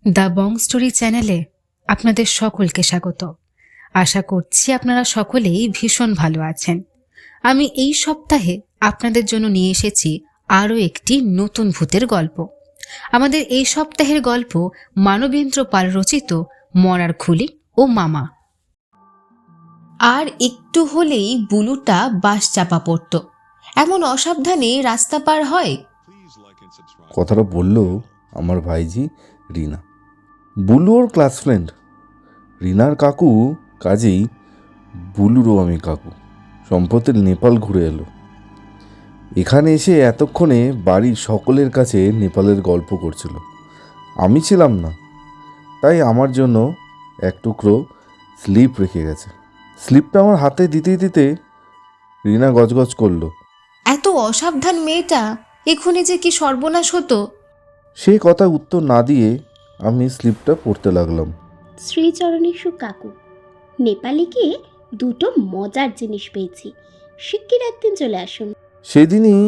The Bong story চ্যানেলে আপনাদের সকলকে স্বাগত। আশা করছি আপনারা সকলেই ভীষণ ভালো আছেন। আমি এই সপ্তাহে আপনাদের জন্য নিয়ে এসেছি আরও একটি নতুন ভূতের গল্প। আমাদের এই সপ্তাহের গল্প মানবেন্দ্র পাল রচিত মরার খুলি ও মামা। আর একটু হলেই বুলুটা বাস চাপা পড়ত। এমন অসাবধানে রাস্তা পার হয়। কথাটা বলল আমার ভাইজি রিনা। বুলু ওর ক্লাস ফ্রেন্ড। রিনার কাকু, কাজেই বুলুরও আমি কাকু। সম্প্রতি নেপাল ঘুরে এলো। এখানে এসে এতক্ষণে বাড়ির সকলের কাছে নেপালের গল্প করছিল। আমি ছিলাম না, তাই আমার জন্য এক টুকরো স্লিপ রেখে গেছে। স্লিপটা আমার হাতে দিতে দিতে রিনা গজগজ করলো, এত অসাবধান মেয়েটা এক্ষুনি যে কি সর্বনাশ হতো। সেই কথা উত্তর না দিয়ে আমি স্লিপটা পড়তে লাগলাম। শ্রীচরণেশু কাকু, নেপালে গিয়ে দুটো মজার জিনিস পেয়েছি, শিগগির একদিন চলে আসুন। সেদিনই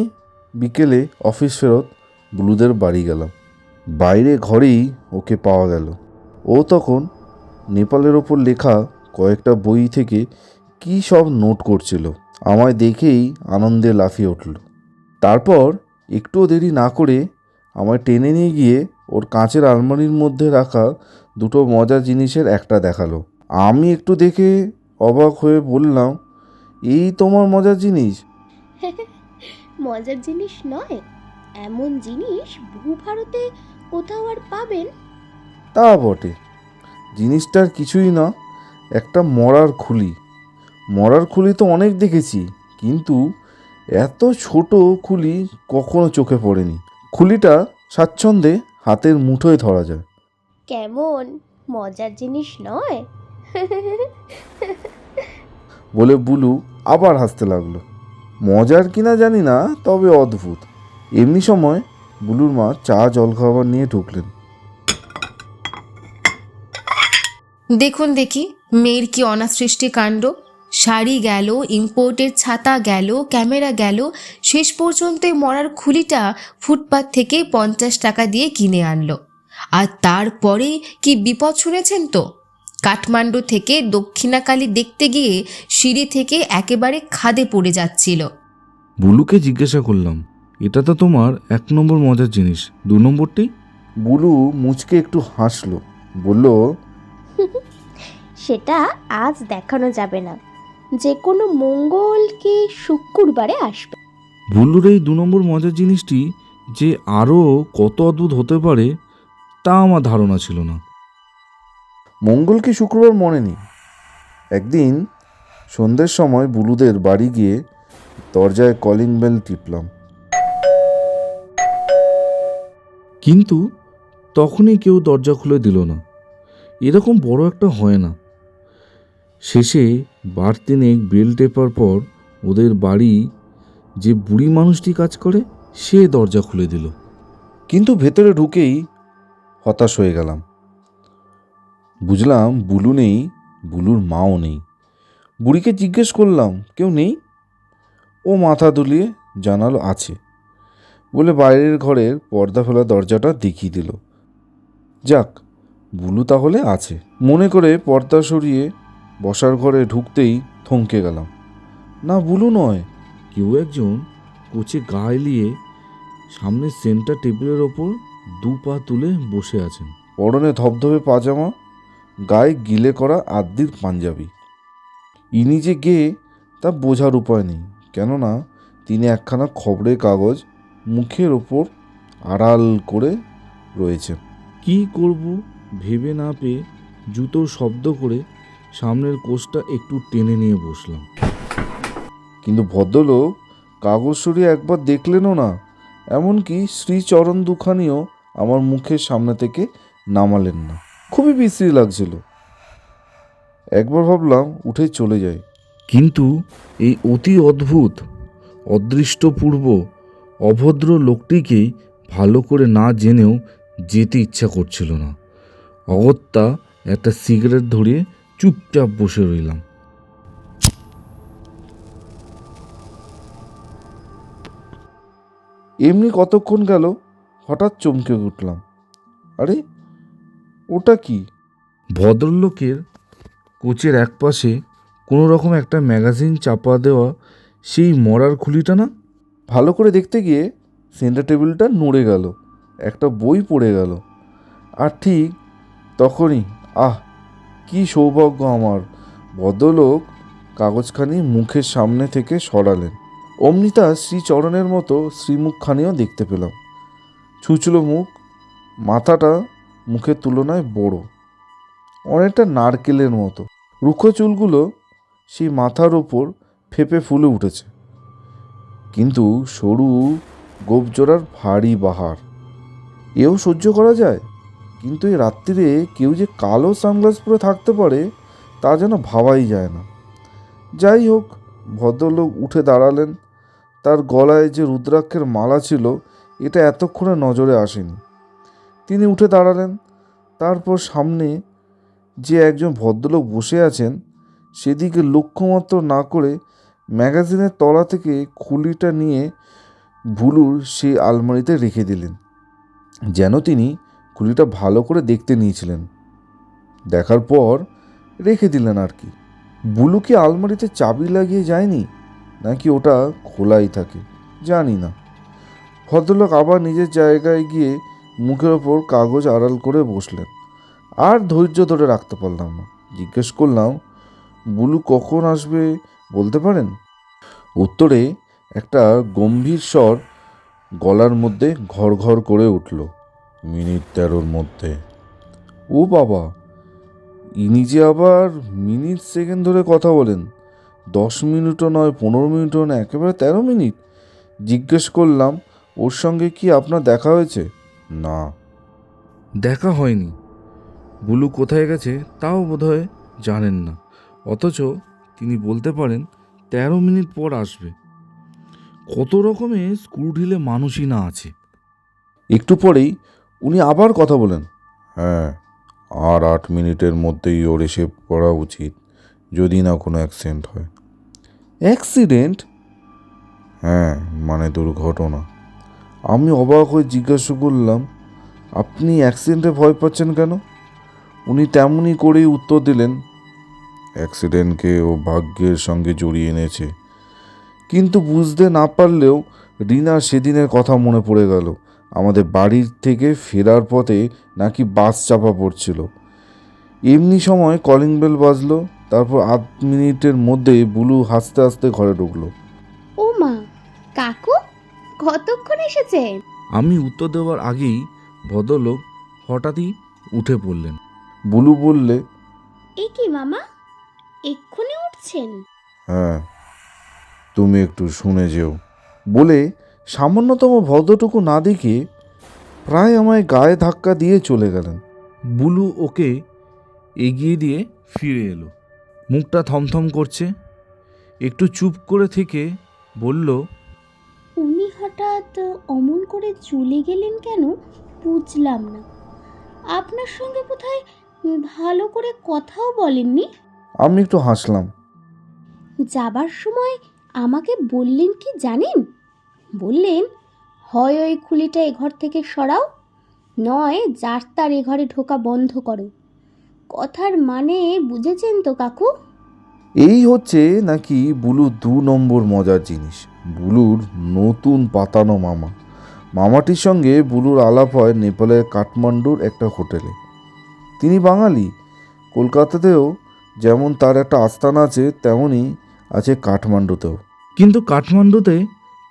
বিকেলে অফিস ফেরত বুলুদের বাড়ি গেলাম। বাইরে ঘরেই ওকে পাওয়া গেল। ও তখন নেপালের ওপর লেখা কয়েকটা বই থেকে কী সব নোট করছিল। আমায় দেখেই আনন্দে লাফিয়ে উঠল। তারপর একটুও দেরি না করে আমায় টেনে নিয়ে গিয়ে ওর কাঁচের আলমারির মধ্যে রাখা দুটো মজার জিনিসের একটা দেখালো। আমি একটু দেখে অবাক হয়ে বললাম, এই তোমার মজার জিনিস? মজার জিনিস নয়, এমন জিনিস ভূভারতে কোথাও আর পাবেন? তা বটে, জিনিসটার কিছুই না, একটা মরার খুলি। মরার খুলি তো অনেক দেখেছি, কিন্তু এত ছোট খুলি কখনো চোখে পড়েনি। খুলিটা স্বাচ্ছন্দ্যে হাতের মুঠোয় ধরা যায়। কেমন মজার জিনিস নয়? বলে বুলু আবার হাসতে লাগলো। মজার কিনা জানি না, তবে অদ্ভুত। এমনি সময় বুলুর মা চা জলখাবার নিয়ে ঢুকলেন। দেখুন দেখি মেয়ের কি অনাসৃষ্টি কাণ্ড। শাড়ি গেল, ইম্পোর্টের ছাতা গেল, ক্যামেরা গেল, শেষ পর্যন্ত মরার খুলিটা ফুটপাত থেকে 50 টাকা দিয়ে কিনে আনলো। আর তারপরে কি বিপদ শুনেছেন তো? কাঠমান্ডু থেকে দক্ষিণাকালী দেখতে গিয়ে সিঁড়ি থেকে একেবারে খাদে পড়ে যাচ্ছিল। বুলুকে জিজ্ঞাসা করলাম, এটা তো তোমার 1 নম্বর মজার জিনিস, 2 নম্বরটি? বুলু মুচকে একটু হাসলো, বলল, সেটা আজ দেখানো যাবে না, যে কোনো মঙ্গল কি শুক্রবারে আসবে। বুলুর এই 2 নম্বর মজার জিনিসটি যে আরও কত অদ্ভুত হতে পারে তা আমার ধারণা ছিল না। মঙ্গল কি শুক্রবার মনে নেই। একদিন সন্ধ্যের সময় বুলুদের বাড়ি গিয়ে দরজায় কলিং বেল টিপলাম। কিন্তু তখনই কেউ দরজা খুলে দিল না। এরকম বড় একটা হয় না। শেষে বার 3 বেল টেপার পর ওদের বাড়ি যে বুড়ি মানুষটি কাজ করে সে দরজা খুলে দিল। কিন্তু ভেতরে ঢুকেই হতাশ হয়ে গেলাম। বুঝলাম বুলু নেই, বুলুর মাও নেই। বুড়িকে জিজ্ঞেস করলাম, কেউ নেই? ও মাথা দুলিয়ে জানালো আছে, বলে বাইরের ঘরের পর্দা ফেলা দরজাটা দেখিয়ে দিল। যাক, বুলু তাহলে আছে মনে করে পর্দা সরিয়ে বসার ঘরে ঢুকতেই থমকে গেলাম। না, বুলু নয়। কেউ একজন কোচে গা এলিয়ে সামনে সেন্টার টেবিলের ওপর 2 পা তুলে বসে আছেন। পরনে ধবধবে পাজামা, গায়ে গিলে করা আদ্যির পাঞ্জাবি। ইনি যে গে তা বোঝার উপায় নেই, কেননা তিনি একখানা খবরের কাগজ মুখের ওপর আড়াল করে রয়েছেন। কি করব ভেবে না পেয়ে জুতোর শব্দ করে সামনের কোচটা একটু টেনে নিয়ে বসলাম। কিন্তু ভদ্রলোক কাগজ সরিয়ে একবার দেখলেনও না, এমনকি শ্রীচরণ দুখানিও আমার মুখের সামনে থেকে নামালেন না। খুবই বিশ্রী লাগছিল। একবার ভাবলাম উঠে চলে যাই, কিন্তু এই অতি অদ্ভুত, অদৃষ্টপূর্ব, অভদ্র লোকটিকেই ভালো করে না জেনেও যেতে ইচ্ছা করছিল না। অগত্যা একটা সিগারেট ধরিয়ে চুপচাপ বসে রইলাম। এমনি কতক্ষণ গেল, হঠাৎ চমকে উঠলাম। আরে ওটা কি? ভদ্রলোকের কোচের একপাশে কোনো রকম একটা ম্যাগাজিন চাপা দেওয়া সেই মরার খুলিটা না? ভালো করে দেখতে গিয়ে সেন্টার টেবিলটা নড়ে গেল, একটা বই পড়ে গেল। আর ঠিক তখনই কি সৌভাগ্য আমার! ভদ্রলোক কাগজখানি মুখের সামনে থেকে সরালেন। অমনি তার শ্রীচরণের মতো শ্রীমুখখানিও দেখতে পেলাম। ছুঁচলো মুখ, মাথাটা মুখের তুলনায় বড়, অনেকটা নারকেলের মতো। রুক্ষ চুলগুলো সেই মাথার ওপর ফেপে ফুলে উঠেছে, কিন্তু সরু গোপজোড়ার ভারী বাহার। এও সহ্য করা যায়, কিন্তু এই রাত্রিরে কেউ যে কালো সানগ্লাস পরে থাকতে পারে তা যেন ভাবাই যায় না। যাই হোক, ভদ্রলোক উঠে দাঁড়ালেন। তার গলায় যে রুদ্রাক্ষের মালা ছিল এটা এতক্ষণে নজরে আসেনি। তিনি উঠে দাঁড়ালেন, তারপর সামনে যে একজন ভদ্রলোক বসে আছেন সেদিকে লক্ষ্যমাত্র না করে ম্যাগাজিনের তলা থেকে খুলিটা নিয়ে ভুলুর সেই আলমারিতে রেখে দিলেন, যেন তিনি খুলিটা ভালো করে দেখতে নিয়েছিলেন। দেখার পর রেখে দিলেন আর কি। বুলু কি আলমারিতে চাবি লাগিয়ে যায়নি, নাকি ওটা খোলাই থাকে জানি না। ভদ্রলোক আবার নিজের জায়গায় গিয়ে মুখের ওপর কাগজ আড়াল করে বসলেন। আর ধৈর্য ধরে রাখতে পারলাম না, জিজ্ঞেস করলাম, বুলু কখন আসবে বলতে পারেন? উত্তরে একটা গম্ভীর স্বর গলার মধ্যে ঘর ঘর করে উঠল, মিনিট 13-র মধ্যে। ও বাবা, ইনি যে আবার মিনিট সেকেন্ড ধরে কথা বলেন, 10 মিনিটও নয়, 15 মিনিটও না, একেবারে 13 মিনিট। জিজ্ঞেস করলাম, ওর সঙ্গে কি আপনার দেখা হয়েছে? না। দেখা হয়নি। বুলু কোথায় গেছে তাও বোধহয় জানেন না, অথচ তিনি বলতে পারেন 13 মিনিট পর আসবে। কত রকমের স্ক্রু ঢিলে মানুষই না আছে। একটু পরেই উনি আবার কথা বলেন, হ্যাঁ, আর 8 মিনিটের মধ্যেই ওর এসে পড়া উচিত, যদি না কোনো অ্যাক্সিডেন্ট হয়। অ্যাক্সিডেন্ট? হ্যাঁ, মানে দুর্ঘটনা। আমি অবাক হয়ে জিজ্ঞাসা করলাম, আপনি অ্যাক্সিডেন্টে ভয় পাচ্ছেন কেন? উনি তেমনই করেই উত্তর দিলেন, অ্যাক্সিডেন্টকে ও ভাগ্যের সঙ্গে জড়িয়ে এনেছে। কিন্তু বুঝতে না পারলেও রিনার সেদিনের কথা মনে পড়ে গেল। আমাদের বাড়ির থেকে ফেরার পথে নাকি বাস চাপা পড়ছিল। এমনি সময় কলিং বেল বাজলো, তারপর 8 মিনিটের মধ্যে বুলু হাসতে হাসতে ঘরে ঢুকলো। ও মা, কাকু কতক্ষণ এসেছেন? আমি উত্তর দেওয়ার আগেই ভদ্রলোক হঠাৎই উঠে পড়লেন। বুলু বললে, এ কি মামা, এক্ষুনি উঠছেন? হ্যাঁ, তুমি একটু শুনে যেও বলে সামান্যতম ভদ্রটুকু না দেখে প্রায় আমায় গায়ে ধাক্কা দিয়ে চলে গেলেন। বুলু ওকে এগিয়ে দিয়ে ফিরে এলো, মুখটা থমথম করছে। একটু চুপ করে থেকে বলল, উনি হঠাৎ অমন করে চলে গেলেন কেন বুঝলাম না। আপনার সঙ্গে বোধহয় ভালো করে কথাও বলেননি। আমি একটু হাসলাম। যাবার সময় আমাকে বললেন কি জানেন? বললেন, হয় ওই খুলিটা এ ঘর থেকে সরাও, নয় যার তার এ ঘরে ঢোকা বন্ধ করো। কথার মানে বুঝেছেন তো কাকু? এই হচ্ছে নাকি বুলুর 2 নম্বর মজার জিনিস, বুলুর নতুন পাতানো মামা। মামাটির সঙ্গে বুলুর আলাপ হয় নেপালের কাঠমান্ডুর একটা হোটেলে। তিনি বাঙালি। কলকাতাতেও যেমন তার একটা আস্থান আছে, তেমনই আছে কাঠমান্ডুতেও। কিন্তু কাঠমান্ডুতে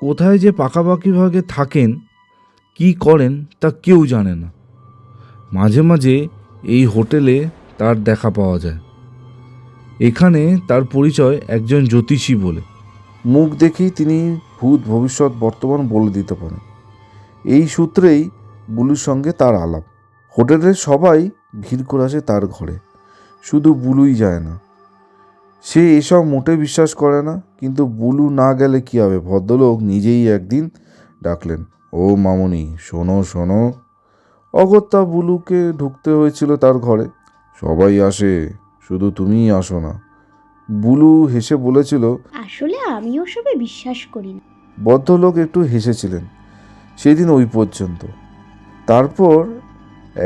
কোথায় যে পাকাপাকিভাবে থাকেন, কি করেন তা কেউ জানে না। মাঝে মাঝে এই হোটেলে তার দেখা পাওয়া যায়। এখানে তার পরিচয় একজন জ্যোতিষী বলে। মুখ দেখেই তিনি ভূত ভবিষ্যৎ বর্তমান বলে দিতে পারেন। এই সূত্রেই বুলুর সঙ্গে তার আলাপ। হোটেলের সবাই ভিড় করে আসে তার ঘরে, শুধু বুলুই যায় না। সে এসব মোটে বিশ্বাস করে না, কিন্তু বুলু না গেলে কী হবে? ভদ্রলোক নিজেই একদিন ডাকলেন, ও মামনি, শোনো শোনো। অগত্যা বুলুকে ঢুকতে হয়েছিল তার ঘরে। সবাই আসে, শুধু তুমিই আসো না। বুলু হেসে বলেছিল, আসলে আমি ওসবে বিশ্বাস করি না। ভদ্রলোক একটু হেসেছিলেন। সেদিন ওই পর্যন্ত। তারপর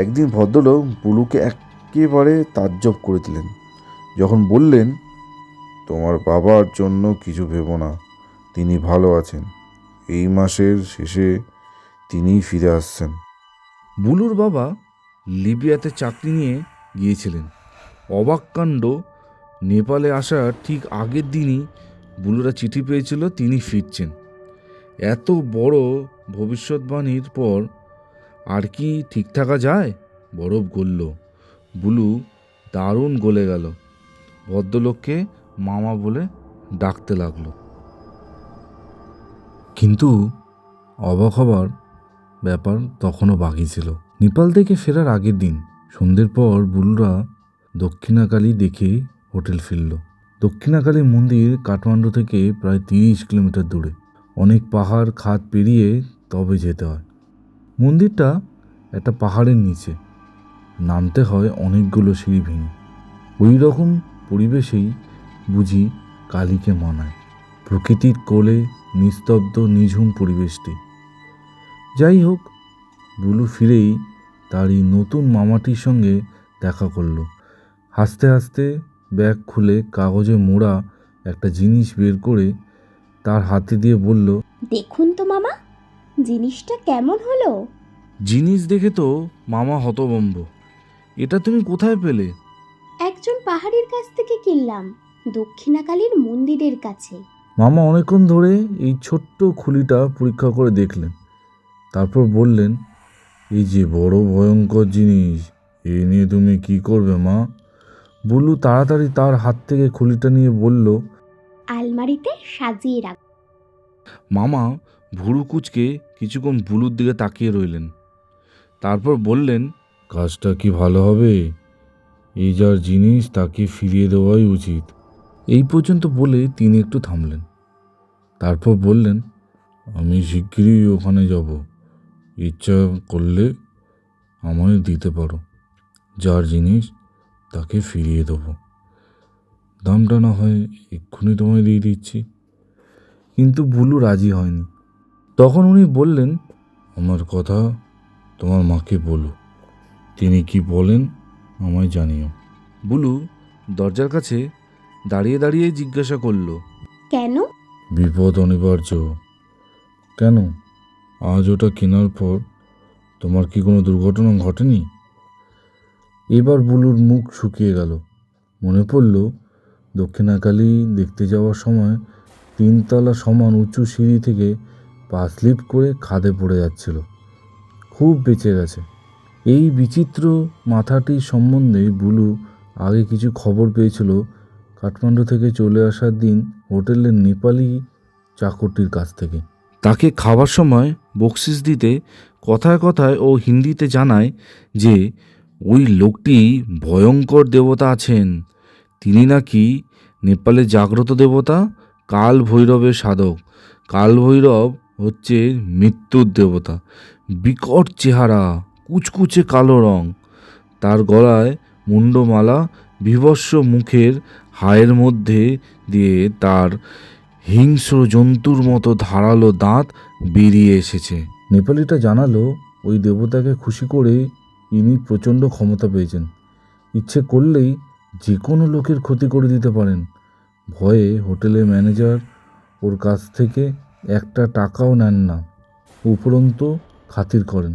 একদিন ভদ্রলোক বুলুকে একেবারে তাজ্জব করে দিলেন যখন বললেন, তোমার বাবার জন্য কিছু ভেবো না, তিনি ভালো আছেন, এই মাসের শেষে তিনিই ফিরে আসছেন। বুলুর বাবা লিবিয়াতে চাকরি নিয়ে গিয়েছিলেন। অবাক কাণ্ড, নেপালে আসার ঠিক আগের দিনই বুলুরা চিঠি পেয়েছিল তিনি ফিরছেন। এত বড় ভবিষ্যৎবাণীর পর আর কি ঠিক থাকা যায়? বরফ গলল। বুলু দারুণ গলে গেল। ভদ্রলোককে মামা বলে ডাকতে লাগলো। কিন্তু অবাক হবার ব্যাপার তখনও বাকি ছিল। নেপাল থেকে ফেরার আগের দিন সন্ধ্যের পর বুলুরা দক্ষিণাকালী দেখে হোটেল ফিরল। দক্ষিণাকালী মন্দির কাঠমান্ডু থেকে প্রায় 30 কিলোমিটার দূরে। অনেক পাহাড় খাদ পেরিয়ে তবে যেতে হয়। মন্দিরটা একটা পাহাড়ের নিচে, নামতে হয় অনেকগুলো সিঁড়ি ভেঙে। ওই রকম পরিবেশেই বুঝি কালীকে মানায়। প্রকৃতির কোলে নিস্তব্ধ নিঝুম পরিবেশটি। যাই হোক, বুলু ফিরেই তার এই নতুন মামাটির সঙ্গে দেখা করলো। হাসতে হাসতে ব্যাগ খুলে কাগজে মোড়া একটা জিনিস বের করে তার হাতে দিয়ে বলল, দেখুন তো মামা, জিনিসটা কেমন হলো? জিনিস দেখে তো মামা হতভম্ব। এটা তুমি কোথায় পেলে? একজন পাহাড়ির কাছ থেকে কিনলাম, দক্ষিণাকালীর মন্দিরের কাছে। মামা অনেকক্ষণ ধরে এই ছোট্ট খুলিটা পরীক্ষা করে দেখলেন। তারপর বললেন, এই যে বড় ভয়ঙ্কর জিনিস, এই নিয়ে তুমি কি করবে মা? বুলু তাড়াতাড়ি তার হাত থেকে খুলিটা নিয়ে বলল, আলমারিতে সাজিয়ে রাখ। মামা ভুরু কুচকে কিছুক্ষণ বুলুর দিকে তাকিয়ে রইলেন। তারপর বললেন, কাজটা কি ভালো হবে? এই যার জিনিস তাকে ফিরিয়ে দেওয়াই উচিত। এই পর্যন্ত বলে তিনি একটু থামলেন। তারপর বললেন, আমি শিগগিরই ওখানে যাব, ইচ্ছা করলে আমায় দিতে পারো। যার জিনিস তাকে ফিরিয়ে দেবো, দামটা না হয় এক্ষুনি তোমায় দিয়ে দিচ্ছি। কিন্তু বুলু রাজি হয়নি। তখন উনি বললেন, আমার কথা তোমার মাকে বলো, তিনি কি বলেন আমায় জানিও। বুলু দরজার কাছে দাঁড়িয়ে দাঁড়িয়ে জিজ্ঞাসা করলো, কেন? বিপদ অনিবার্য। কেন? আজ ওটা কেনার পর তোমার কি কোনো দুর্ঘটনা ঘটেনি? এবার বুলুর মুখ শুকিয়ে গেল। মনে পড়ল দক্ষিণাকালী দেখতে যাওয়ার সময় 3 তলা সমান উঁচু সিঁড়ি থেকে পা স্লিপ করে খাদে পড়ে যাচ্ছিল। খুব বেঁচে গেছে। এই বিচিত্র মাথাটির সম্বন্ধে বুলু আগে কিছু খবর পেয়েছিল কাঠমান্ডু থেকে চলে আসার দিন হোটেলের নেপালি চাকরটির কাছ থেকে। তাকে খাওয়ার সময় বকশিস দিতে কথায় কথায় ও হিন্দিতে জানায় যে ওই লোকটি ভয়ঙ্কর দেবতা আছেন। তিনি নাকি নেপালে জাগ্রত দেবতা, কাল ভৈরবের সাধক। কাল ভৈরব হচ্ছে মৃত্যুর দেবতা। বিকট চেহারা, কুচকুচে কালো রং, তার গলায় মুন্ডমালা, বিভৎস মুখের হাড়ের মধ্যে দিয়ে তার হিংস্র জন্তুর মতো ধারালো দাঁত বেরিয়ে এসেছে। নেপালিটা জানালো ওই দেবতাকে খুশি করে ইনি প্রচণ্ড ক্ষমতা পেয়েছেন। ইচ্ছে করলেই যে কোনো লোকের ক্ষতি করে দিতে পারেন। ভয়ে হোটেলের ম্যানেজার ওর কাছ থেকে একটা টাকাও নেন না, উপরন্তু খাতির করেন।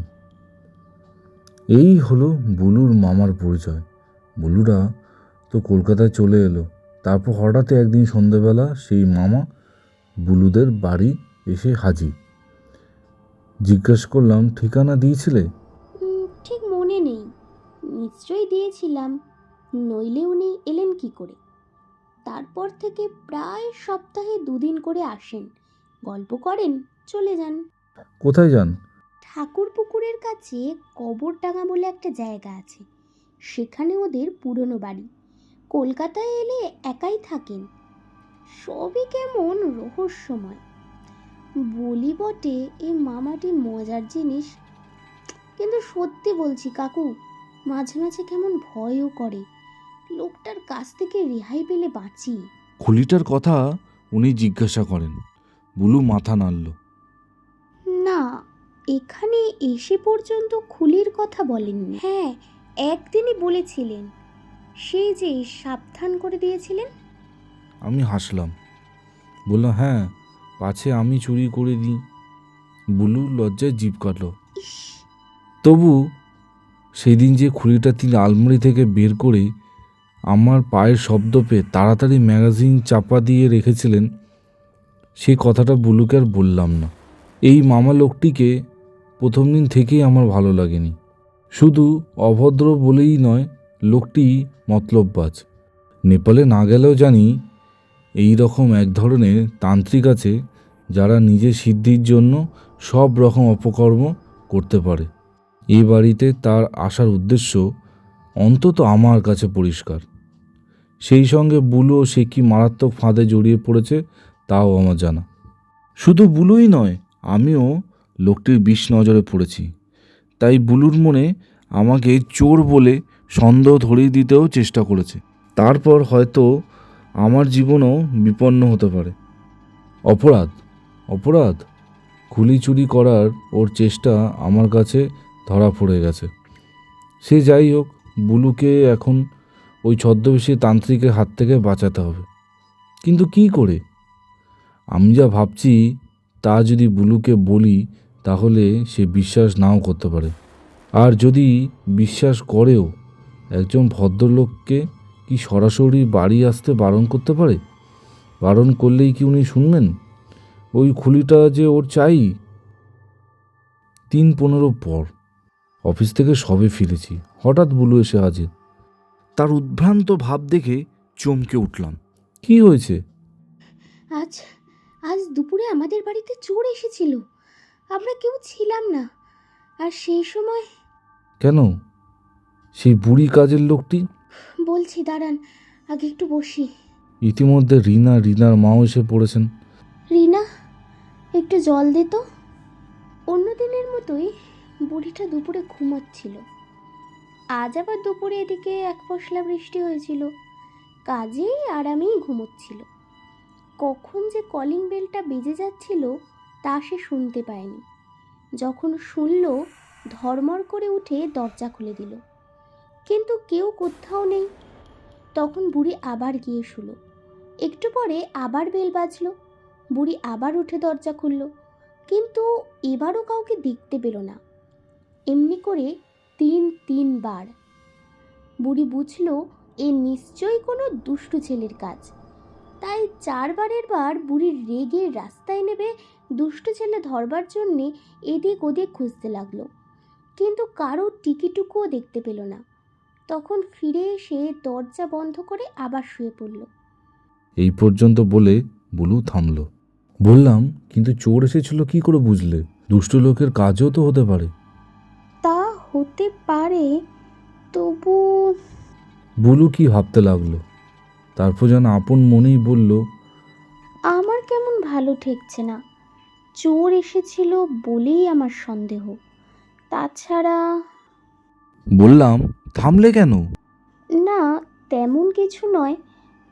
এই হলো বুলুর মামার পরিচয়। বুলুরা তো কলকাতায় চলে এলো। তারপর হঠাৎ একদিন সন্ধ্যেবেলা সেই মামা বুলুদের বাড়ি এসে হাজির। জিজ্ঞেস করলাম, ঠিকানা দিয়েছিলে? ঠিক মনে নেই, নিশ্চয়ই দিয়েছিলাম, নইলে উনি এলেন কি করে? তারপর থেকে প্রায় সপ্তাহে 2 দিন করে আসেন, গল্প করেন, চলে যান। কোথায় যান? ঠাকুর পুকুরের কাছে কবরডাঙ্গা বলে একটা জায়গা আছে, সেখানে ওদের পুরনো বাড়ি। কলকাতায় এলে একাই থাকেন। সবই কেমন রহস্যময়। বলি বটে, এই মামাটি মজার জিনিস, কিন্তু সত্যি বলছি কাকু, মাঝে মাঝে কেমন ভয়ও করে। লোকটার কাছ থেকে রেহাই পেলে বাঁচি। খুলিটার কথা উনি জিজ্ঞাসা করেন। বুলু মাথা নাড়ল। না, এখানে এসে পর্যন্ত খুলির কথা বলেননি। হ্যাঁ, একদিনই বলেছিলেন, সেই যে সাবধান করে দিয়েছিলেন। আমি হাসলাম, বললাম হ্যাঁ, পাছে আমি চুরি করে দিই। বুলু লজ্জায় জিভ কাটল। ইস, তবু সেদিন যে খুলিটা তিনি আলমারি থেকে বের করে আমার পায়ের শব্দ পেয়ে তাড়াতাড়ি ম্যাগাজিন চাপা দিয়ে রেখেছিলেন, সেই কথাটা বুলুকে আর বললাম না। এই মামা লোকটিকে প্রথম দিন থেকেই আমার ভালো লাগেনি। শুধু অভদ্র বলেই নয়, লোকটি মতলববাজ। নেপালে না গেলেও জানি এই রকম এক ধরনের তান্ত্রিক আছে যারা নিজের সিদ্ধির জন্য সব রকম অপকর্ম করতে পারে। এই বাড়িতে তার আসার উদ্দেশ্য অন্তত আমার কাছে পরিষ্কার। সেই সঙ্গে বুলু সে কি মারাত্মক ফাঁদে জড়িয়ে পড়েছে তাও আমার জানা। শুধু বুলুই নয়, আমিও লোকটির বিষ নজরে পড়েছি। তাই বুলুর মনে আমাকে চোর বলে সন্দেহ ধরিয়ে দিতেও চেষ্টা করেছে। তারপর হয়তো আমার জীবনও বিপন্ন হতে পারে। অপরাধ অপরাধ খুলি চুরি করার ওর চেষ্টা আমার কাছে ধরা পড়ে গেছে। সে যাই হোক, বুলুকে এখন ওই ছদ্মবেশী তান্ত্রিকের হাত থেকে বাঁচাতে হবে। কিন্তু কি করে? আমি যা ভাবছি তা যদি বুলুকে বলি তাহলে সে বিশ্বাস নাও করতে পারে। আর যদি বিশ্বাস করেও, একজন ভদ্রলোককে কি সরাসরি বাড়ি আসতে বারণ করতে পারে? বারণ করলেই কি উনি শুনবেন? ওই খুলিটা যে ওর চাই। 3:15 পর অফিস থেকে সবে ফিরেছি, হঠাৎ বুলু এসে হাজির। তার উদ্ভ্রান্ত ভাব দেখে চমকে উঠলাম। কি হয়েছে? আজ আজ দুপুরে আমাদের বাড়িতে চোর এসেছিল। আমরা কেউ ছিলাম না। আর সেই সময় কেন? সেই বুড়ি কাজের লোকটি? বলছি, দাঁড়ান, আগে একটু বসি। ইতিমধ্যে রিনার মাও এসে পড়েছেন। রিনা, একটু জল দে তো। অন্য দিনের মতোই বুড়িটা দুপুরে ঘুমাচ্ছিল। আজ আবার দুপুরে এদিকে এক পশলা বৃষ্টি হয়েছিল, কাজেই আরামেই ঘুমোচ্ছিল। কখন যে কলিং বেলটা বেজে যাচ্ছিল তা সে শুনতে পায়নি। যখন শুনল, ধর্মর করে উঠে দরজা খুলে দিল, কিন্তু কেউ কোথাও নেই। তখন বুড়ি আবার গিয়ে শুলো। একটু পরে আবার বেল বাজলো। বুড়ি আবার উঠে দরজা খুলল, কিন্তু এবারও কাউকে দেখতে পেল না। এমনি করে 3 বার। বুড়ি বুঝল এ নিশ্চয়ই কোনো দুষ্টু ছেলের কাজ। তাই 4বারের বার বুড়ি রেগে রাস্তায় নেমে দুষ্টু ছেলে ধরবার জন্যে এদিক ওদিক খুঁজতে লাগলো, কিন্তু কারো টিকিটুকুও দেখতে পেল না। তখন ফিরে এসে দরজা বন্ধ করে আবার শুয়ে পড়ল। এই পর্যন্ত বলে বুলু থামল। বললাম, কিন্তু চোর এসেছিল কি করে বুঝলে? দুষ্ট লোকের কাজও তো হতে পারে। তা হতে পারে, তবু বুলু কি ভাবতে লাগলো, তারপর যেন আপন মনেই বলল, আমার কেমন ভালো ঠেকছে না। চোর এসেছিল বলেই আমার সন্দেহ। তাছাড়া বললাম, থামলে কেন? না, তেমন কিছু নয়,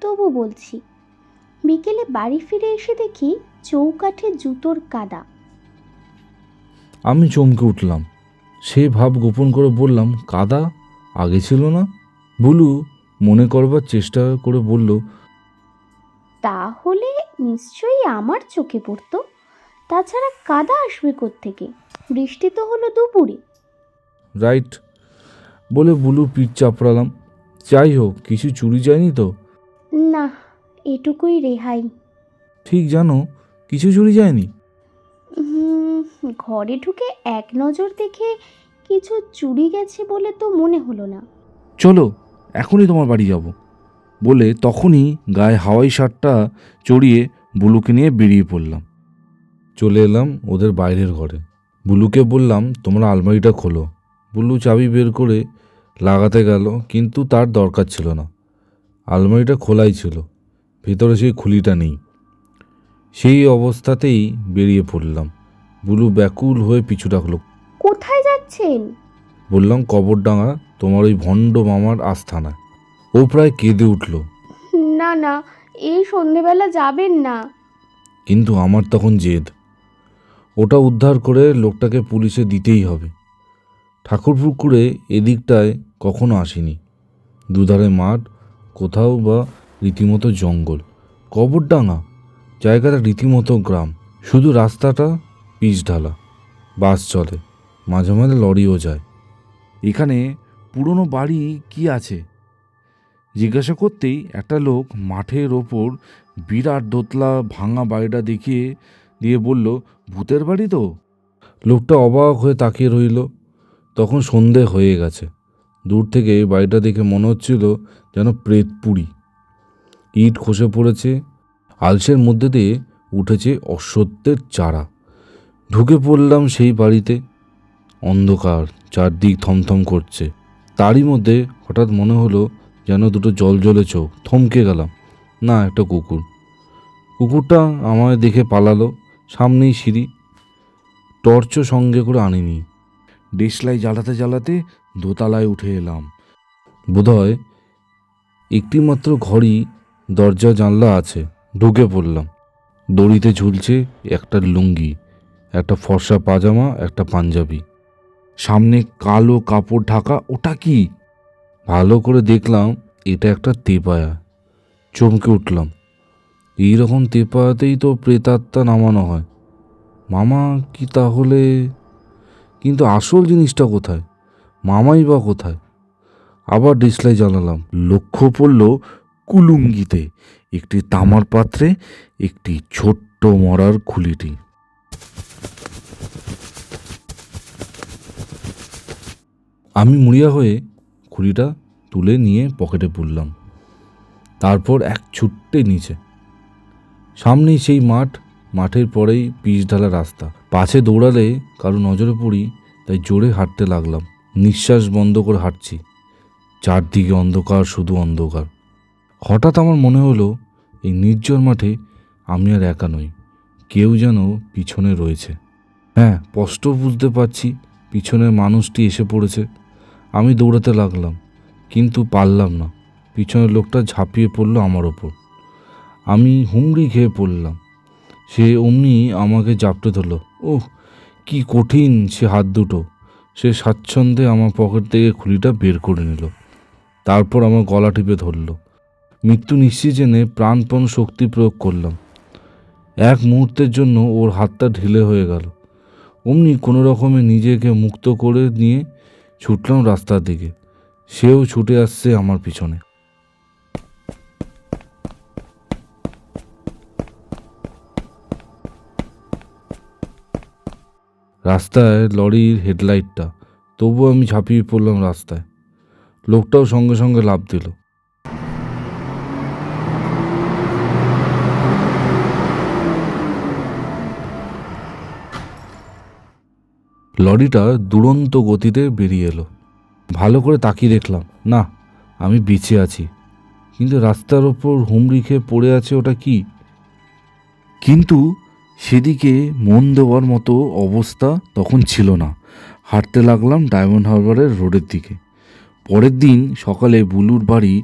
তবু বলছি। বিকেলে বাড়ি ফিরে এসে দেখি চৌকাঠে জুতোর কাদা। আমি চমকে উঠলাম। সে ভাব গোপন করে বললাম, কাদা আগে ছিল না? বুলু মনে করবার চেষ্টা করে বলল, তাহলে নিশ্চয়ই আমার চোখে পড়তো। তাছাড়া কাদা আসবে কোত্থেকে? বৃষ্টি তো হলো দুপুরে। রাইট বলে বুলু পিঠ চাপড়ালাম। যাই হোক, কিছু চুরি যায়নি তো? না, এটুকুই রেহাই। ঠিক জানো, কিছু চুরি যায়নি? ঘরে ঢুকে এক নজর দেখে কিছু চুরি গেছে বলে তো মনে হলো না। চলো এখনই তোমার বাড়ি যাব বলে তখনই গায়ে হাওয়াই শার্টটা চড়িয়ে বুলুকে নিয়ে বেরিয়ে পড়লাম। চলে এলাম ওদের বাইরের ঘরে। বুলুকে বললাম, তোমরা আলমারিটা খোলো। বুলু চাবি বের করে লাগাতে গেল, কিন্তু তার দরকার ছিল না। আলমারিটা খোলাই ছিল, ভেতরে সেই খুলিটা নেই। সেই অবস্থাতেই বেরিয়ে পড়লাম। বুলু ব্যাকুল হয়ে পিছু ডাকলো। কোথায় যাচ্ছেন? বললাম, কবরডাঙ্গা, তোমার ওই ভণ্ড মামার আস্থানা। ও প্রায় কেঁদে উঠল। না না, এই সন্ধেবেলা যাবেন না। কিন্তু আমার তখন জেদ। ও ওটা উদ্ধার করে লোকটাকে পুলিশে দিতেই হবে। ঠাকুরপুকুরে এদিকটায় কখনো আসিনি। দুধারে মাঠ, কোথাও বা রীতিমতো জঙ্গল। কবরডাঙ্গা, জায়গাটা রীতিমতো গ্রাম। শুধু রাস্তাটা পিচ ঢালা, বাস চলে, মাঝে মাঝে লরিও যায়। এখানে পুরনো বাড়ি কি আছে জিজ্ঞাসা করতেই একটা লোক মাঠের ওপর বিরাট দোতলা ভাঙা বাড়িটা দেখিয়ে দিয়ে বলল, ভূতের বাড়ি তো। লোকটা অবাক হয়ে তাকিয়ে রইল। তখন সন্ধে হয়ে গেছে। দূর থেকে বাড়িটা দেখে মনে হচ্ছিল যেন প্রেতপুরী। ইট খসে পড়েছে, আলসের মধ্যে দিয়ে উঠেছে অশ্বত্থের চারা। ঢুকে পড়লাম সেই বাড়িতে। অন্ধকার, চারদিক থমথম করছে। তারই মধ্যে হঠাৎ মনে হলো যেন দুটো জলজলে চোখ। থমকে গেলাম। না, একটা কুকুর। কুকুরটা আমায় দেখে পালালো। সামনেই সিঁড়ি। টর্চও সঙ্গে করে আনিনি। দেশলাই জ্বালাতে জ্বালাতে দোতলায় উঠে এলাম। বোধহয় একটিমাত্র ঘরই দরজা জানলা আছে। ঢুকে পড়লাম। দড়িতে ঝুলছে একটা লুঙ্গি, একটা ফর্সা পাজামা, একটা পাঞ্জাবি। সামনে কালো কাপড় ঢাকা। ওটা কি? ভালো করে দেখলাম, এটা একটা তেপায়া। চমকে উঠলাম। এইরকম তেপায়াতেই তো প্রেতাত্মা নামানো হয়। মামা কি তাহলে? কিন্তু আসল জিনিসটা কোথায়? মামাই বা কোথায়? আবার ডিসলাই জ্বালালাম। লক্ষ্য পড়ল কুলুঙ্গিতে, একটি তামার পাত্রে একটি ছোট্ট মরার খুলিটি। আমি মুড়িয়া হয়ে খুলিটা তুলে নিয়ে পকেটে পুরলাম। তারপর এক ছুট্টে নিচে। সামনেই সেই মাঠ, মাঠের পরেই পিচ ঢালা রাস্তা। পাছে দৌড়ালে কারো নজরে পড়ি, তাই জোরে হাঁটতে লাগলাম। নিঃশ্বাস বন্ধ করে হাঁটছি। চারদিকে অন্ধকার, শুধু অন্ধকার। হঠাৎ আমার মনে হলো এই নির্জন মাঠে আমি আর একা নই, কেউ যেন পিছনে রয়েছে। হ্যাঁ, স্পষ্ট বুঝতে পারছি পিছনের মানুষটি এসে পড়েছে। আমি দৌড়াতে লাগলাম, কিন্তু পারলাম না। পিছনের লোকটা ঝাঁপিয়ে পড়ল আমার ওপর। আমি হুমড়ি খেয়ে পড়লাম। সে অমনি আমাকে জাপটে ধরল। ওহ, কি কঠিন সে হাত দুটো! সে স্বাচ্ছন্দ্যে আমার পকেট থেকে খুলিটা বের করে নিল। তারপর আমার গলা টিপে ধরল। মৃত্যু নিশ্চিত জেনে প্রাণপণ শক্তি প্রয়োগ করলাম। এক মুহূর্তের জন্য ওর হাতটা ঢিলে হয়ে গেল। অমনি কোনো রকমে নিজেকে মুক্ত করে নিয়ে ছুটলাম রাস্তার দিকে। সেও ছুটে আসছে আমার পিছনে। রাস্তায় লরির হেডলাইটটা, তবুও আমি ঝাঁপিয়ে পড়লাম রাস্তায়। লোকটাও সঙ্গে সঙ্গে লাফ দিল। লরিটা দুরন্ত গতিতে বেরিয়ে এলো। ভালো করে তাকিয়ে দেখলাম, না, আমি বেঁচে আছি। কিন্তু রাস্তার ওপর হুমড়ি খেয়ে পড়ে আছে ওটা কি? কিন্তু সেদিকে মন দেওয়ার মতো অবস্থা তখন ছিল না। হাঁটতে লাগলাম ডায়মন্ড হারবারের রোডের দিকে। পরের দিন সকালে বুলুর বাড়ি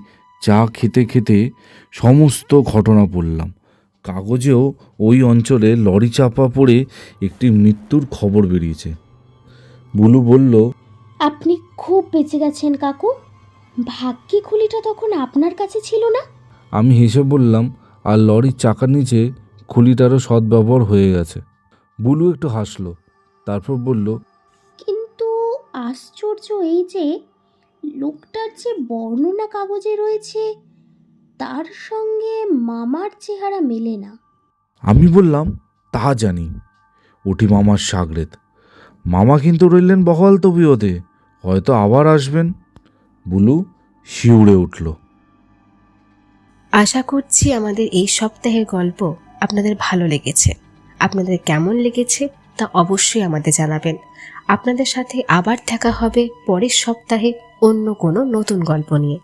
চা খেতে খেতে সমস্ত ঘটনা পড়লাম। কাগজেও ওই অঞ্চলে লরি চাপা পড়ে একটি মৃত্যুর খবর বেরিয়েছে। বুলু বলল, আপনি খুব বেঁচে গেছেন কাকু। ভাগ্যি খুলিটা তখন আপনার কাছে ছিল না। আমি হেসে বললাম, আর লরির চাকার নিচে খুলিটারও সদ্ব্যবহার হয়ে গেছে। বুলু একটু হাসলো, তারপর বলল, কিন্তু আশ্চর্য এই যে লোকটার যে বর্ণনা কাগজে রয়েছে তার সঙ্গে মামার চেহারা মেলে না। আমি বললাম, তা জানি, ওটি মামার সাগরেদ। মামা কিন্তু রইলেন বহাল তবিয়তে, হয়তো আবার আসবেন। বুলু শিউরে উঠল। আশা করছি আমাদের এই সপ্তাহের গল্প আপনাদের ভালো লেগেছে। আপনাদের কেমন লেগেছে তা অবশ্যই আমাদের জানাবেন। আপনাদের সাথে আবার দেখা হবে পরের সপ্তাহে অন্য কোনো নতুন গল্প নিয়ে।